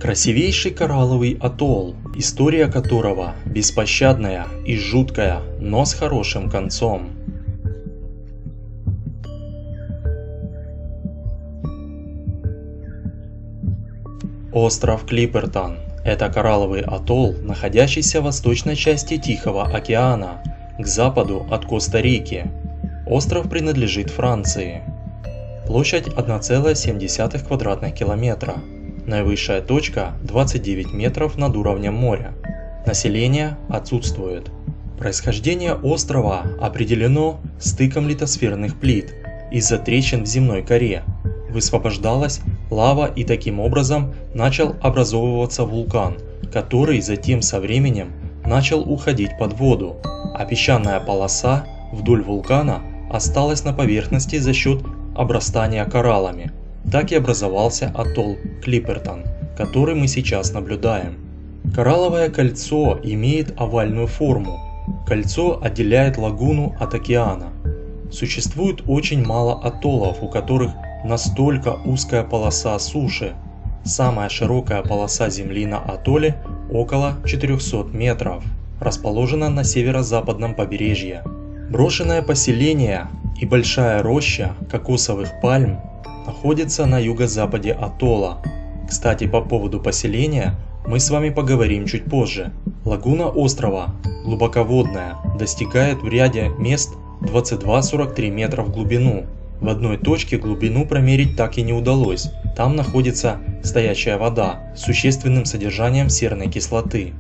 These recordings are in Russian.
Красивейший коралловый атолл, история которого беспощадная и жуткая, но с хорошим концом. Остров Клиппертон – это коралловый атолл, находящийся в восточной части Тихого океана, к западу от Коста-Рики. Остров принадлежит Франции. Площадь 1,7 квадратных километра. Наивысшая точка 29 метров над уровнем моря. Население отсутствует. Происхождение острова определено стыком литосферных плит из-за трещин в земной коре. Высвобождалась лава, и таким образом начал образовываться вулкан, который затем со временем начал уходить под воду, а песчаная полоса вдоль вулкана осталась на поверхности за счет обрастания кораллами. Так и образовался атолл Клиппертон, который мы сейчас наблюдаем. Коралловое кольцо имеет овальную форму. Кольцо отделяет лагуну от океана. Существует очень мало атоллов, у которых настолько узкая полоса суши. Самая широкая полоса земли на атолле около 400 метров, расположена на северо-западном побережье. Брошенное поселение и большая роща кокосовых пальм находится на юго-западе атолла. Кстати, по поводу поселения мы с вами поговорим чуть позже. Лагуна острова глубоководная, достигает в ряде мест 22-43 метра в глубину. В одной точке глубину промерить так и не удалось. Там находится стоячая вода с существенным содержанием серной кислоты.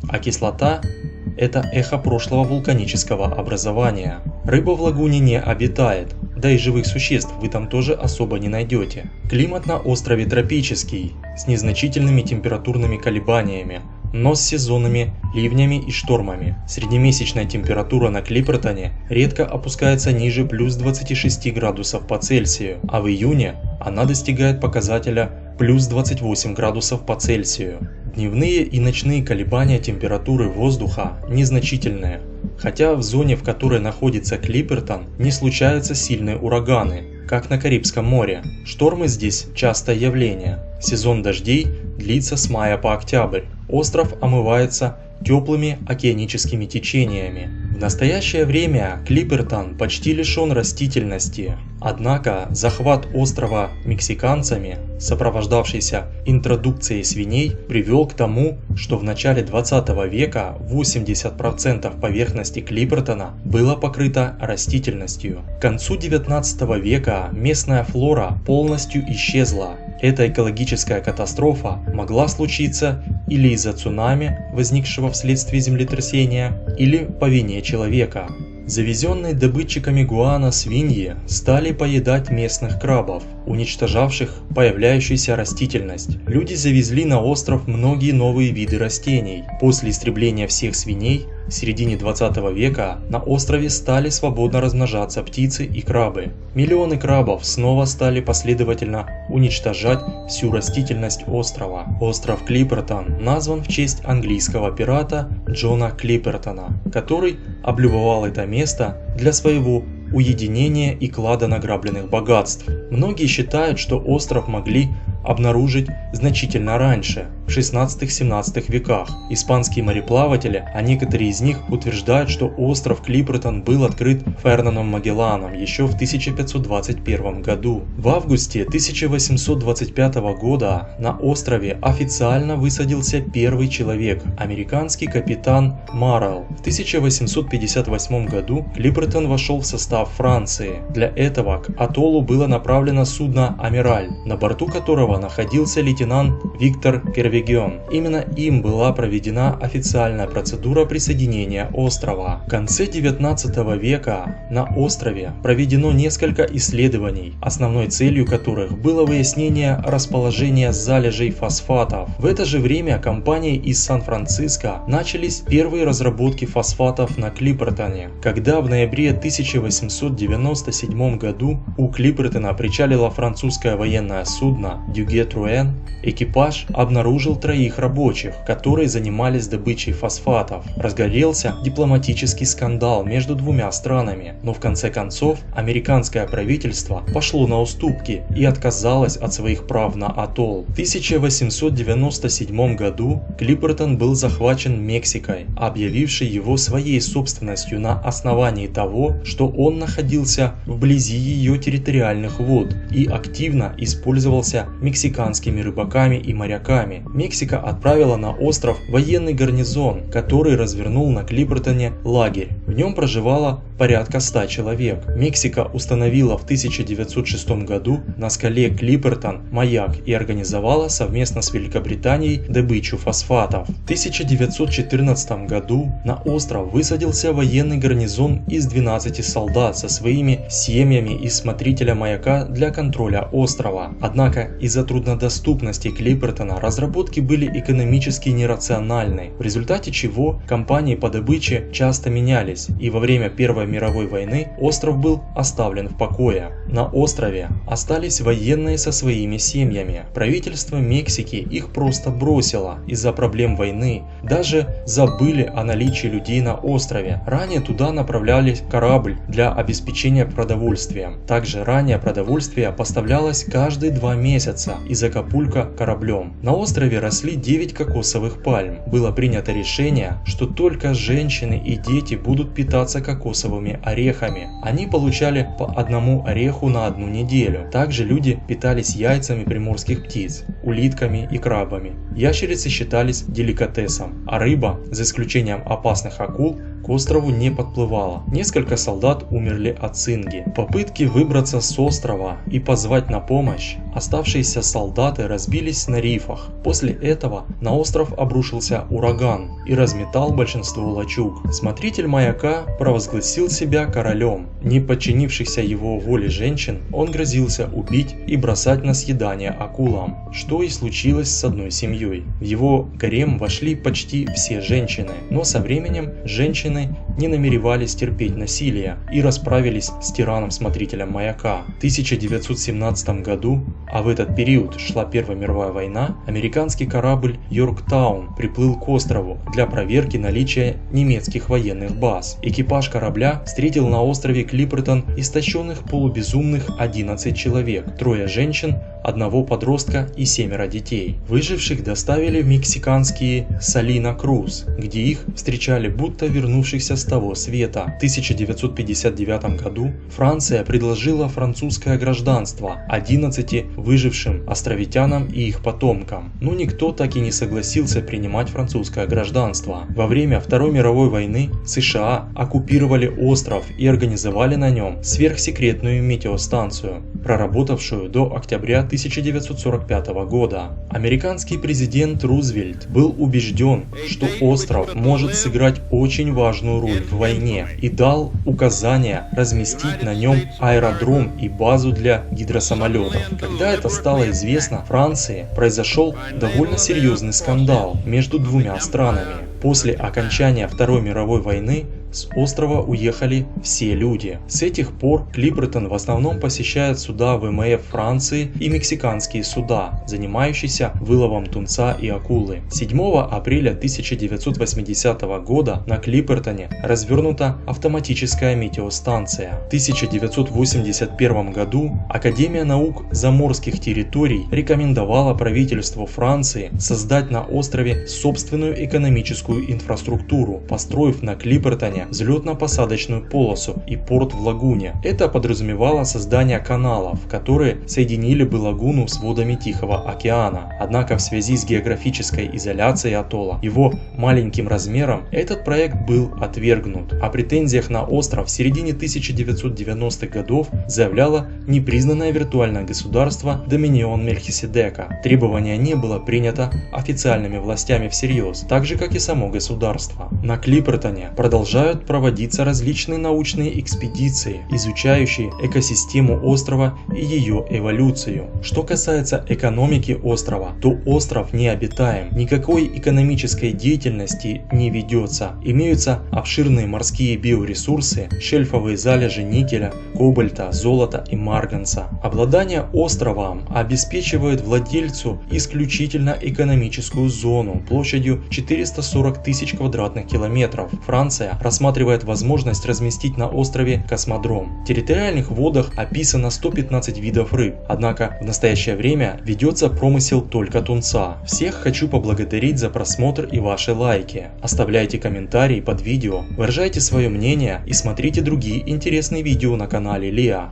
А кислота – это эхо прошлого вулканического образования. Рыба в лагуне не обитает, да и живых существ вы там тоже особо не найдете. Климат на острове тропический, с незначительными температурными колебаниями, но с сезонными ливнями и штормами. Среднемесячная температура на Клиппертоне редко опускается ниже плюс 26 градусов по Цельсию, а в июне она достигает показателя плюс 28 градусов по Цельсию. Дневные и ночные колебания температуры воздуха незначительные, хотя в зоне, в которой находится Клиппертон, не случаются сильные ураганы, как на Карибском море. Штормы здесь частое явление. Сезон дождей длится с мая по октябрь. Остров омывается теплыми океаническими течениями. В настоящее время Клиппертон почти лишен растительности. Однако захват острова мексиканцами, сопровождавшийся интродукцией свиней, привел к тому, что в начале 20 века 80% поверхности Клиппертона было покрыто растительностью. К концу 19 века местная флора полностью исчезла. Эта экологическая катастрофа могла случиться или из-за цунами, возникшего вследствие землетрясения, или по вине человека. Завезенные добытчиками гуано свиньи стали поедать местных крабов, уничтожавших появляющуюся растительность. Люди завезли на остров многие новые виды растений. После истребления всех свиней в середине 20 века на острове стали свободно размножаться птицы и крабы. Миллионы крабов снова стали последовательно уничтожать всю растительность острова. Остров Клиппертон назван в честь английского пирата Джона Клиппертона, который облюбовал это место для своего уединения и клада награбленных богатств. Многие считают, что остров могли обнаружить значительно раньше, в 16-17 веках. Испанские мореплаватели, а некоторые из них утверждают, что остров Клиппертон был открыт Фернаном Магелланом еще в 1521 году. В августе 1825 года на острове официально высадился первый человек, американский капитан Маррелл. В 1858 году Клиппертон вошел в состав Франции. Для этого к атоллу было направлено судно «Амираль», на борту которого находился лейтенант Виктор Кервегион. Именно им была проведена официальная процедура присоединения острова. В конце 19 века на острове проведено несколько исследований, основной целью которых было выяснение расположения залежей фосфатов. В это же время компанией из Сан-Франциско начались первые разработки фосфатов на Клиппертоне, когда в ноябре 1897 году у Клиппертона причалило французское военное судно Дюге-Труэн экипаж обнаружил 3 рабочих, которые занимались добычей фосфатов. Разгорелся дипломатический скандал между двумя странами, но в конце концов американское правительство пошло на уступки и отказалось от своих прав на атолл. В 1897 году Клиппертон был захвачен Мексикой, объявившей его своей собственностью на основании того, что он находился вблизи ее территориальных вод и активно использовался мексиканскими рыбаками и моряками. Мексика отправила на остров военный гарнизон, который развернул на Клиппертоне лагерь. В нем проживало порядка 100 человек. Мексика установила в 1906 году на скале Клиппертон маяк и организовала совместно с Великобританией добычу фосфатов. В 1914 году на остров высадился военный гарнизон из 12 солдат со своими семьями и смотрителя маяка для контроля острова. Однако из-за труднодоступности Клиппертона разработки были экономически нерациональны, в результате чего компании по добыче часто менялись, и во время Первой мировой войны остров был оставлен в покое. На острове остались военные со своими семьями. Правительство Мексики их просто бросило из-за проблем войны, даже забыли о наличии людей на острове. Ранее туда направлялись корабль для обеспечения продовольствием. Также ранее продовольствие поставлялось каждые 2 месяца из Акапулько кораблем. На острове росли 9 кокосовых пальм. Было принято решение, что только женщины и дети будут питаться кокосовыми орехами. Они получали по 1 ореху на 1 неделю. Также люди питались яйцами приморских птиц, улитками и крабами. Ящерицы считались деликатесом, а рыба, за исключением опасных акул, к острову не подплывала. Несколько солдат умерли от цинги. В попытке выбраться с острова и позвать на помощь, оставшиеся солдаты разбились на рифах. После этого на остров обрушился ураган и разметал большинство лачуг. Смотритель маяка провозгласил себя королем. Не подчинившихся его воле женщин он грозился убить и бросать на съедание акулам, что и случилось с одной семьей. В его гарем вошли почти все женщины, но со временем женщины не намеревались терпеть насилие и расправились с тираном-смотрителем маяка. В 1917 году, а в этот период шла Первая мировая война, американский корабль Йорктаун приплыл к острову для проверки наличия немецких военных баз. Экипаж корабля встретил на острове Клиппертон истощенных полубезумных 11 человек, 3 женщин, 1 подростка и 7 детей. Выживших доставили в мексиканские Салина-Крус, где их встречали будто вернувшихся с того света. В 1959 году Франция предложила французское гражданство 11 выжившим островитянам и их потомкам, но никто так и не согласился принимать французское гражданство. Во время Второй мировой войны США оккупировали остров и организовали на нем сверхсекретную метеостанцию, проработавшую до октября 1945 года. Американский президент Рузвельт был убежден, что остров может сыграть очень важную роль в войне, и дал указание разместить на нем аэродром и базу для гидросамолетов. Когда это стало известно Франции, произошел довольно серьезный скандал между двумя странами. После окончания Второй мировой войны с острова уехали все люди. С этих пор Клиппертон в основном посещает суда ВМФ Франции и мексиканские суда, занимающиеся выловом тунца и акулы. 7 апреля 1980 года на Клиппертоне развернута автоматическая метеостанция. В 1981 году Академия наук заморских территорий рекомендовала правительству Франции создать на острове собственную экономическую инфраструктуру, построив на Клиппертоне взлетно-посадочную полосу и порт в лагуне. Это подразумевало создание каналов, которые соединили бы лагуну с водами Тихого океана. Однако в связи с географической изоляцией атолла, его маленьким размером, этот проект был отвергнут. О претензиях на остров в середине 1990-х годов заявляло непризнанное виртуальное государство Доминион Мельхиседека. Требование не было принято официальными властями всерьез, так же как и само государство. На Клиппертоне продолжают продолжают проводиться различные научные экспедиции, изучающие экосистему острова и ее эволюцию. Что касается экономики острова, то остров необитаем, никакой экономической деятельности не ведется. Имеются обширные морские биоресурсы, шельфовые залежи никеля, кобальта, золота и марганца. Обладание островом обеспечивает владельцу исключительно экономическую зону площадью 440 тысяч квадратных километров. Франция рассматривает возможность разместить на острове космодром. В территориальных водах описано 115 видов рыб, однако в настоящее время ведется промысел только тунца. Всех хочу поблагодарить за просмотр и ваши лайки. Оставляйте комментарии под видео, выражайте свое мнение и смотрите другие интересные видео на канале Лиа.